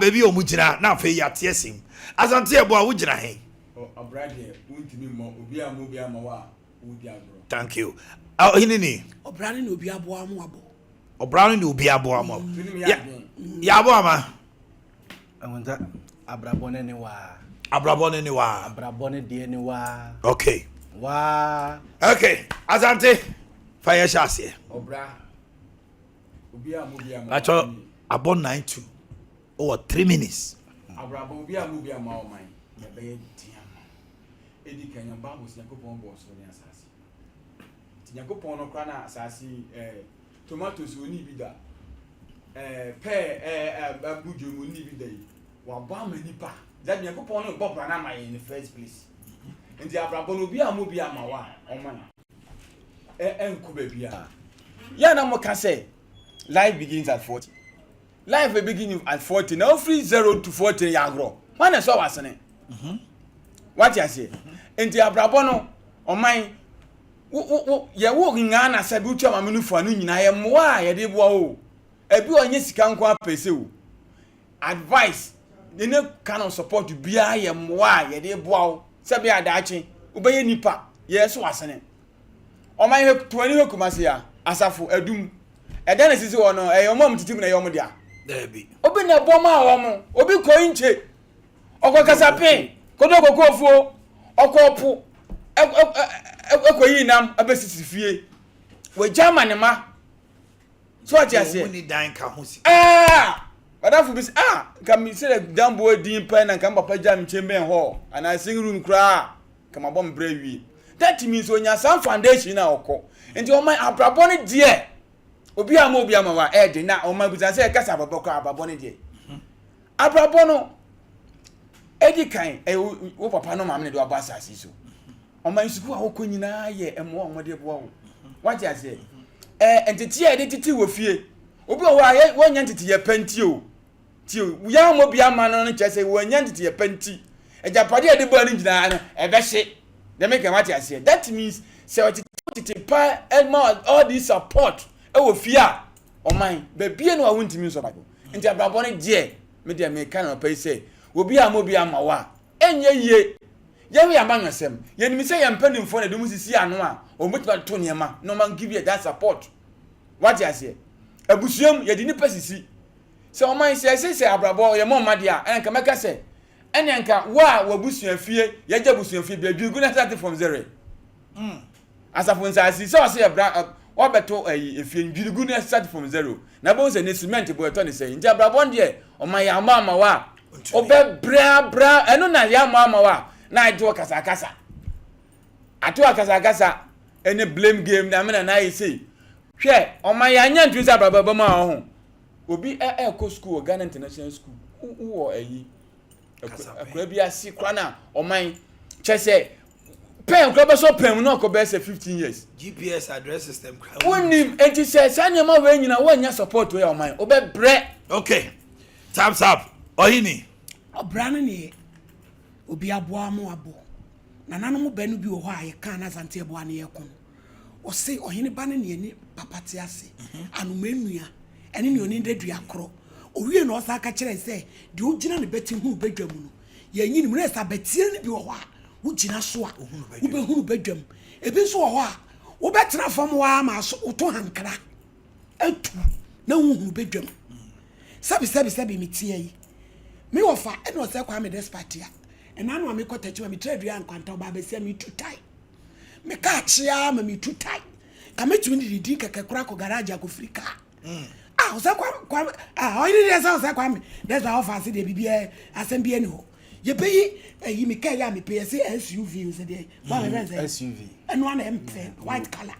baby omujina na fe ya tiesim asante ebo a wujina he obrade untimi mo obi ama wa udi agro thank you hinini obrane ni obi abo amu abo obrane ni obi abo amu ya abo ama awonta abrabone ni wa abrabone die ni wa okay wa okay asante fire shase obra obi ama acho abo 92 over 3 minutes abrabo obi ama o man ya be dia edi kanya babu yakopon bo so ni asase ti yakopon no kra na asase tomatoes oni bi da abujo mo ni bi da yi wa ba ma nipa that yakopon no bobra na ma in the first place ndi abrabo no obi ama wa o man enko ba bia ya na mo ka say life begins at 40 life begins at 40 now free 0 to 40 ya agro when so wasene what you say enti abrabo no oman ye wo nga na sabi utu amamenu fo anu nyina ye moa ye de boa o ebi onye sika nko apese o advice they no kind support bia ye moa ye de boa o sabi adachi obeye nipa ye so wasene oman he 20 he kumase ya asafo adum edana sisi wo no eyomom titim na yom dia Debi. Obi na boma womo, obi ko inche. Oko kasape, kodo kokofuo, okopu. Ekoyi nam abesisi fie. We German ma. So what you say? Oni dan ka ho si. Badafu bis kam mi say dambo din pen na kam papa jam chembe ho. And I sing room kra. Kam abom brewi. That means onya some foundation na okọ. Enti o man abrabo ne de obi ama wa ede na o mabuza say kasa baboko ababo ne de abrabo no edi kan wo papa no mam ne do abasasi so o man suku awoko nyina ye emo o de bo wo what you say entity e de titi wo fie obi o wa wo nya entity ye panti o ti o ya mo bi ama no chese wo nya entity ye panti ejapade e de bo ani nyina no e be hye dem make what you say that means say what titi pa all this support ewo fia o man be bie no awuntimi nso ba nti abrabo ne de me de me kan no pay say obi ama wa enye ye ye we amanwasem ye nimi say ye mpanimfo na dum sisi ano a o mutuba to niema no man give you that support what you say abusuam ye di ni pasisi say o man say abrabo ye mo made a enka meka say enenka wa wabusuam fie ye je busuam fie be bigu na start from zero asafo nsasi so say obeto efie ndwirigu na start from zero na bo se ne cement bo eto ne say nja brabon de o man ya ama wa obe bra eno na ya ama wa na ado kasa ato kasa ene blame game na me na I say hwe o man ya nya ntwi sa brababa ma ho obi ko school Ghana International School wo akwa bi asi kwa na o man chese pen ko be so pen no ko be say 15 years GPS address system wonim enti say sanyama we nyina wanya support we o man obe bre okay time's up ohini obrane ne obi aboa mo abo na nanom banu bi wo ho a ye kan na sante ebo ne ye kon o say ohini ba ne ne papa te ase anomanua ene ne oni ndadua kro owie no osa ka kire say de ogina ne beti hu badwam no ye nyini mu resa betie ne bi wo ho a wo gina so a wo be hu badwam ebi so wo ho a wo betena fam wa ma so to hankra atu na hu badwam sabi mitie yi me wofa e no se kwa me despatia e na no me kotachi me tradua ankwanta ba be se me tutai me ka chia ma me tutai ka me tumi didi kakakura ko garage akofrika o se kwa o ni de se kwa me that's why offer se de bibia asem bia ni ho ye peyi yi me ka ya me pay se SUV se de ba me say SUV eno na empe white color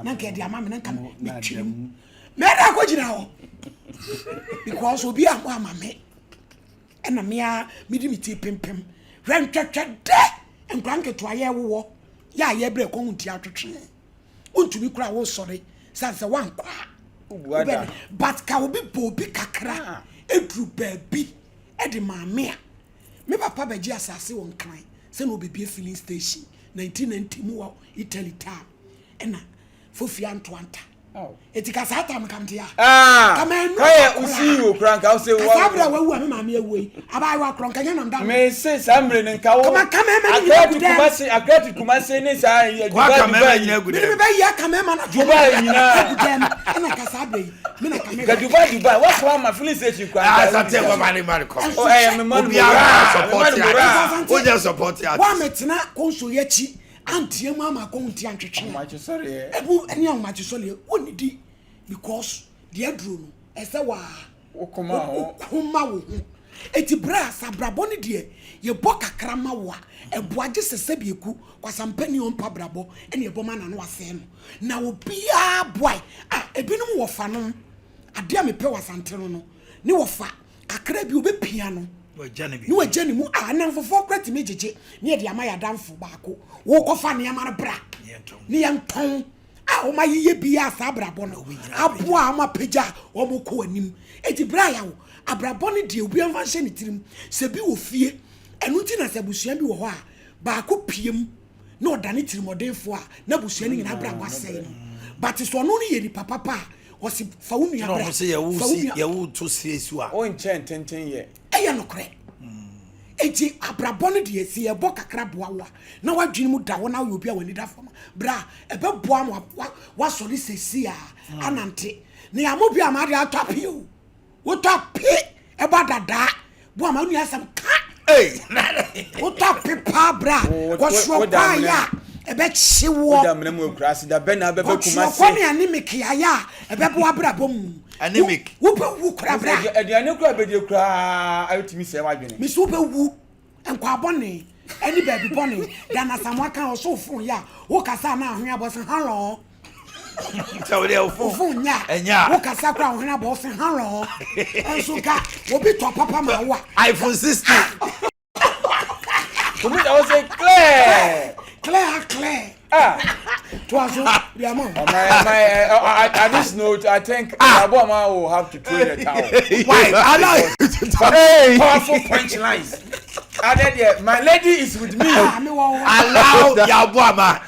na ke de ama me na ka me twim me da ko gina ho because obi ama me ena me di miti pimpim ran twetwe de nkranke to aye wo ya ye bre ko hunti atwetwe untumi kura wo sori sanse wankwa but ka obi bobi kakra edru baby e de maame a me papa baji asase won kran se no obi filling station 1990 mu Italy town ena fofia antoanta etika sata mkamtia kaya usi wo kranka use wo sabra wawu ame mame awoi abai wa kronka nya nam me se samre ne nka wo akrati kumase ne sa Dubai nyina gude me be ya kamema na Dubai nyina na kasabe me na kamema ga Dubai wa kwa ma felicity kwa asante kwa mani ko me man support ya wa metina konso yachi antie mu ama konti antwetwe ma che sorry ebu eni an ma che sorry woni di because the adro no ese wa okoma wo eti bra sabrabo ne de ye bɔ kakra ma wo a eboaje sesebieku kwasampani ompa brabo ene eboma na no ase no na obia boy ebinum wo fa no ade a mepe wasante no ne wo fa kakra bi obepia no ni wajani mu anamfofo kwati mejeje ne de ama ya danfo baako wo kofa ne ama bra ne yanton o ma yiye bia sabrabo no abo a ma peja o mo ko anim eti bra ya wo abrabo ne de obi anfa hye ne tirim se bi wo fie enu ti na se busua bi wo ho a baako piem na odane tirimodenfo a na busua ne nyina bra wasai no but so no ne ye ni papa o si fa unu ya bra ya wo to siesu a o nche tenten ye eya no kre eti abrabo ne de esi e bo kakra boawa na wadwini mu da wo na wo obi a wani da fama bra e be boa mo wa sori sesi a anante ne amobi amade atwapi o wo twapi e ba dada bo ama unu asam ka wo twapi pa bra wo so pa ya ebe chiwo da mnemu ekurasi da be na be kumase ko ne anemic ya ebe bo abra bom anemic wo be wu kura bra aduane kura be de kura ayotimi se wadwene mi so be wu enkwa bone ani baby bone da na samwa kan o so fun ya wo kasa na ahwe abosen hello so de fun nya wo kasa kura ahwe abosen hello enso ka obi to papa ma wa iPhone 16 Come I was say Claire. Twazo biamo at this note I think Aboma will have to throw the towel. Why? Allow you to talk. Powerful punchlines. My lady is with me. Allow Yaboma.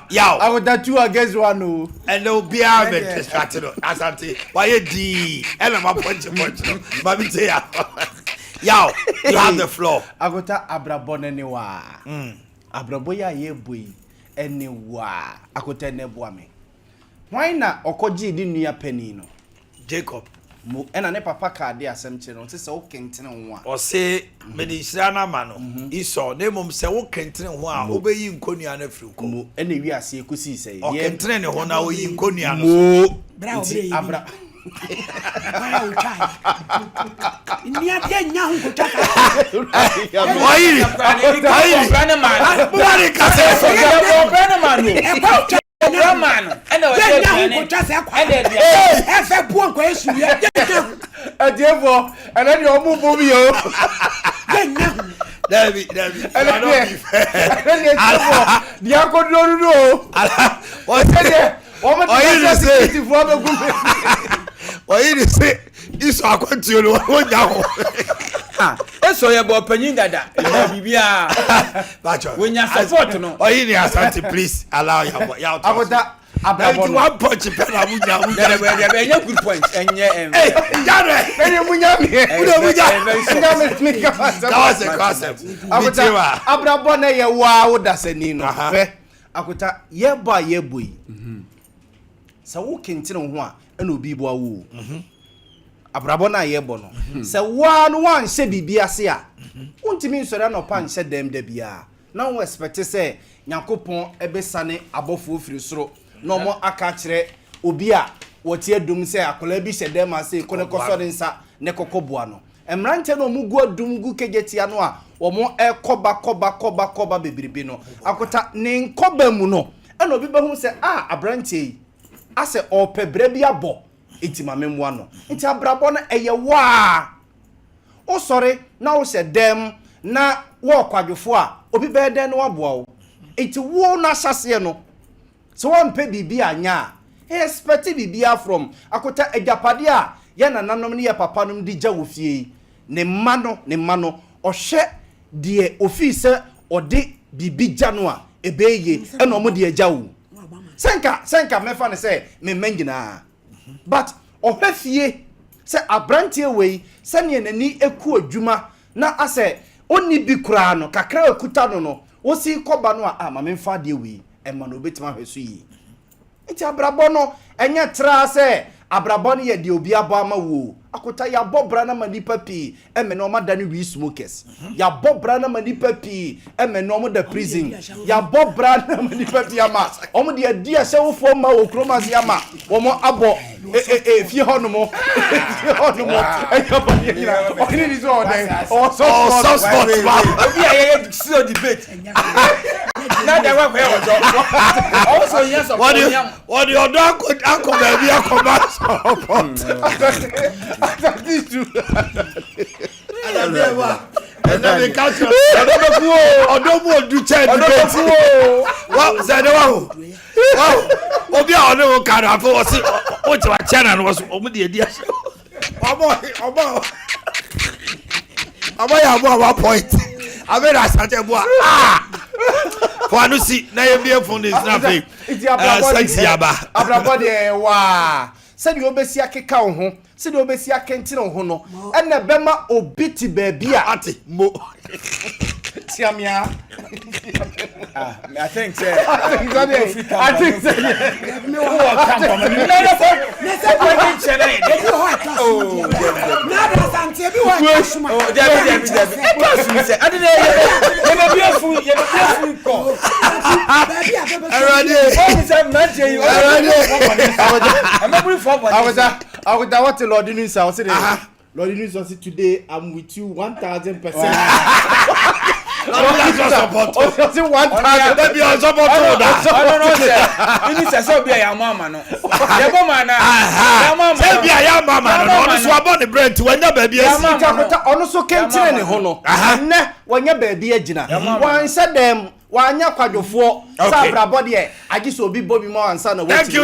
Yow. I would that 2 against 1 no. And no be a distracted. Asante. Why di? And I'm a punch. Mami say ya. Yow, you have the floor. I got Abrabo ne wa. Abrabo ya ye boy. Ene wa. Akota ne boa me. Why na okoji di nua pani no? Jacob. Mo ena ne papa ka de asem kire no. Se o kentene ho a. O se me di hira na ma no. Iso na mom se wo kentene ho a obeyi nkonua na firi ko. Mo ena wi ase ekosi se ye. O kentene ne ho na oyi nkonua no. Mo bra obre. Abra. Baya uchai. Ni ade nya hu ko taka. Oyi. Brana man. Bari ka se so. Brana man. Brana man. Ena o se nya hu ko taka kwa. E fe bu anko esu ye. Adefo, ena ni o mu bo mi o. Nya hu. David. Ena ni adefo. Dia ko duro no. O se o mo ti se fo be gu. Oyi ni se iso akwati o wo nya ho. Eso ye bo panyin dada. Bibia. Bacho. We nya support no. Oyi ni Asante please allow ya. Agoda Abrabo. One punch pena munya. Be nya good point. Enye Yare. Enya munya me. Munya me ka. That was a concept. Agoda Abrabo na ye wa wo dasani no. Akota ye ba ye boy. Sa wo kentene ho a ena obi bo awu. Abrabo na ye bo no. Se wa no wan hye bibia se a. Untimi nsore na opa nhye dem da bia. Na wo expect se Yakopon ebesane abofo ofiri soro. No mo aka kire obi a wote adum se akola bi hye dem ase ko ne koso de nsa ne kokoboa no. Emrante no mu gu adum gu kegetia no a wo mo koba bebiribi no. Akota ne nkoba mu no. Ena obi be hu se abrante ase opebre bi abo etima memwa no nti abrabo na eye wa o sori na o se dem na wo kwadwefo a obi be den no aboa wo enti wo na hyase no so won pe bibi anya expect bibia from akota ejapade a ye nananom ne ye papa nom di gya wo fie ne mma no o hye de ofise ode bibi gya no a ebeye ena omo de agya wo senka me fa ne say me mangina but ohafie say abrantie we se ne nani eku adwuma na ase oni bi kura no kakra ekuta no wo si koba no a ma me fa de we e ma no betima hweso yi nti abrabọ no enye tra se abrabọ no ye de obi abo ama wo akota ya bobra na manipa pi eme no ma da ne we smokers ya bobra na manipa pi eme no mo da prison ya bobra na manipa pi ama omo de adi a sewofo ma wo kromase ama wo mo abo fie ho no mo okini ni so den o so sport obi aye see debate na da wa kwe ojo also yes of what do you do akọ baby akọba this true and then they catch you odomo du chair debate wa say the wow obi a ono kan afọ o si o ti wa channel no so o mu de edi ase obo ya bo point abera sate bo for no see na ye be phone is na fe sexy aba abrabọ de wa se de obesi akeka wo ho se de obesi akentine wo ho no ene bema obiti baabi a ate mo tiamia I think say me wa come from me say what in chene dey ho na da sante bi wa shuma Debi say I didn't be afu ko already what is am not you I'm not for I was what Lord news I was say Lord news was today I'm with you 1000%. That's support. Oh, 1000. That be on support that. No sir. You need to be your mama no. Your mama na. Your mama. Say be your mama no. Onu so abon the brain to when your baby is. Onu so kentire ne ho no. Ne wanya baby agina. Wan say dem wanya kwadwofo sa brabode e agi so obi bobi mo ansa na wati.